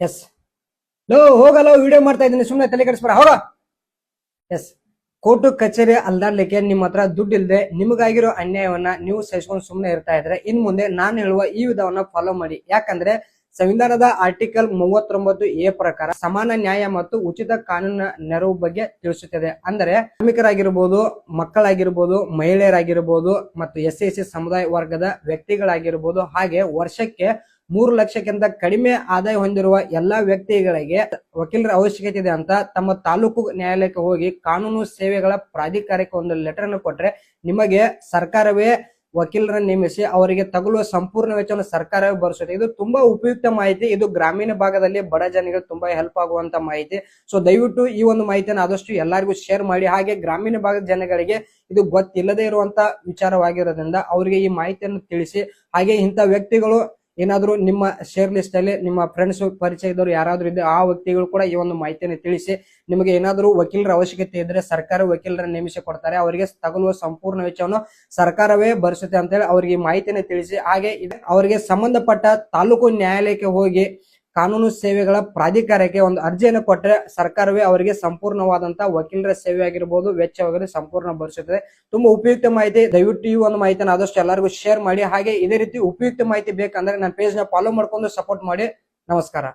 S low ಹೋಗಲ್ಲ video ಮಾಡ್ತಾ ಇದ್ದೀನಿ ಸುಮ್ಮನೆ ತಲೆ ಕೆಡಿಸ್ಬೇಡ ಹೋಗ. ಎಸ್ ಕೋರ್ಟು ಕಚೇರಿ ಅಲ್ದಾಡ್ಲಿಕ್ಕೆ ನಿಮ್ಮ ಹತ್ರ ದುಡ್ಡು ಇಲ್ಲದೆ ನಿಮಗಾಗಿರೋ ಅನ್ಯಾಯವನ್ನ ನೀವು ಸಹಿಸ್ಕೊಂಡು ಸುಮ್ಮನೆ ಇರ್ತಾ ಇದ್ರೆ ಇನ್ ಮುಂದೆ ನಾನು ಹೇಳುವ ಈ ವಿಧವನ್ನ ಫಾಲೋ ಮಾಡಿ. ಯಾಕಂದ್ರೆ ಸಂವಿಧಾನದ ಆರ್ಟಿಕಲ್ 39A ಪ್ರಕಾರ ಸಮಾನ ನ್ಯಾಯ ಮತ್ತು ಉಚಿತ ಕಾನೂನಿನ ನೆರವು ಬಗ್ಗೆ ತಿಳಿಸುತ್ತದೆ. ಅಂದರೆ ಕಾರ್ಮಿಕರಾಗಿರ್ಬೋದು, ಮಕ್ಕಳಾಗಿರ್ಬೋದು, ಮಹಿಳೆಯರಾಗಿರ್ಬೋದು ಮತ್ತು SC ಸಮುದಾಯ ವರ್ಗದ ವ್ಯಕ್ತಿಗಳಾಗಿರ್ಬೋದು, ಹಾಗೆ ವರ್ಷಕ್ಕೆ 3 ಲಕ್ಷಕ್ಕಿಂತ ಕಡಿಮೆ ಆದಾಯ ಹೊಂದಿರುವ ಎಲ್ಲಾ ವ್ಯಕ್ತಿಗಳಿಗೆ ವಕೀಲರ ಅವಶ್ಯಕತೆ ಇದೆ ಅಂತ ತಮ್ಮ ತಾಲೂಕು ನ್ಯಾಯಾಲಯಕ್ಕೆ ಹೋಗಿ ಕಾನೂನು ಸೇವೆಗಳ ಪ್ರಾಧಿಕಾರಕ್ಕೆ ಒಂದು ಲೆಟರ್ ಅನ್ನು ಕೊಟ್ರೆ ನಿಮಗೆ ಸರ್ಕಾರವೇ ವಕೀಲರನ್ನು ನೇಮಿಸಿ ಅವರಿಗೆ ತಗುಲುವ ಸಂಪೂರ್ಣ ವೆಚ್ಚವನ್ನು ಸರ್ಕಾರವೇ ಭರಿಸುತ್ತೆ. ಇದು ತುಂಬಾ ಉಪಯುಕ್ತ ಮಾಹಿತಿ. ಇದು ಗ್ರಾಮೀಣ ಭಾಗದಲ್ಲಿ ಬಡ ಜನರಿಗೆ ತುಂಬಾ ಹೆಲ್ಪ್ ಆಗುವಂತ ಮಾಹಿತಿ. ಸೊ ದಯವಿಟ್ಟು ಈ ಒಂದು ಮಾಹಿತಿಯನ್ನು ಆದಷ್ಟು ಎಲ್ಲರಿಗೂ ಶೇರ್ ಮಾಡಿ. ಹಾಗೆ ಗ್ರಾಮೀಣ ಭಾಗದ ಜನಗಳಿಗೆ ಇದು ಗೊತ್ತಿಲ್ಲದೆ ಇರುವಂತ ವಿಚಾರವಾಗಿರೋದ್ರಿಂದ ಅವರಿಗೆ ಈ ಮಾಹಿತಿಯನ್ನು ತಿಳಿಸಿ. ಹಾಗೆ ಇಂಥ ವ್ಯಕ್ತಿಗಳು ಏನಾದ್ರು ನಿಮ್ಮ ಶೇರ್ ಲಿಸ್ಟ್ ಅಲ್ಲಿ ನಿಮ್ಮ ಫ್ರೆಂಡ್ಸ್ ಪರಿಚಯ ಇದ್ದವರು ಯಾರಾದ್ರೂ ಇದ್ರೆ ಆ ವ್ಯಕ್ತಿಗಳು ಕೂಡ ಈ ಒಂದು ಮಾಹಿತಿಯನ್ನು ತಿಳಿಸಿ. ನಿಮಗೆ ಏನಾದ್ರೂ ವಕೀಲರ ಅವಶ್ಯಕತೆ ಇದ್ರೆ ಸರ್ಕಾರ ವಕೀಲರನ್ನು ನೇಮಿಸಿ ಕೊಡ್ತಾರೆ. ಅವರಿಗೆ ತಗುಲುವ ಸಂಪೂರ್ಣ ವೆಚ್ಚವನ್ನು ಸರ್ಕಾರವೇ ಭರಿಸುತ್ತೆ ಅಂತ ಹೇಳಿ ಅವರಿಗೆ ಮಾಹಿತಿಯನ್ನು ತಿಳಿಸಿ. ಹಾಗೆ ಅವರಿಗೆ ಸಂಬಂಧಪಟ್ಟ ತಾಲೂಕು ನ್ಯಾಯಾಲಯಕ್ಕೆ ಹೋಗಿ ಕಾನೂನು ಸೇವೆಗಳ ಪ್ರಾಧಿಕಾರಕ್ಕೆ ಒಂದು ಅರ್ಜಿಯನ್ನು ಕೊಟ್ಟರೆ ಸರ್ಕಾರವೇ ಅವರಿಗೆ ಸಂಪೂರ್ಣವಾದಂತಹ ವಕೀಲರ ಸೇವೆ ಆಗಿರ್ಬೋದು ವೆಚ್ಚವಾಗಿ ಸಂಪೂರ್ಣ ಭರಿಸುತ್ತದೆ. ತುಂಬಾ ಉಪಯುಕ್ತ ಮಾಹಿತಿ. ದಯವಿಟ್ಟು ಈ ಒಂದು ಮಾಹಿತಿಯನ್ನು ಆದಷ್ಟು ಎಲ್ಲರಿಗೂ ಶೇರ್ ಮಾಡಿ. ಹಾಗೆ ಇದೇ ರೀತಿ ಉಪಯುಕ್ತ ಮಾಹಿತಿ ಬೇಕಂದ್ರೆ ನನ್ನ ಪೇಜ್ ನ ಫಾಲೋ ಮಾಡ್ಕೊಂಡು ಸಪೋರ್ಟ್ ಮಾಡಿ. ನಮಸ್ಕಾರ.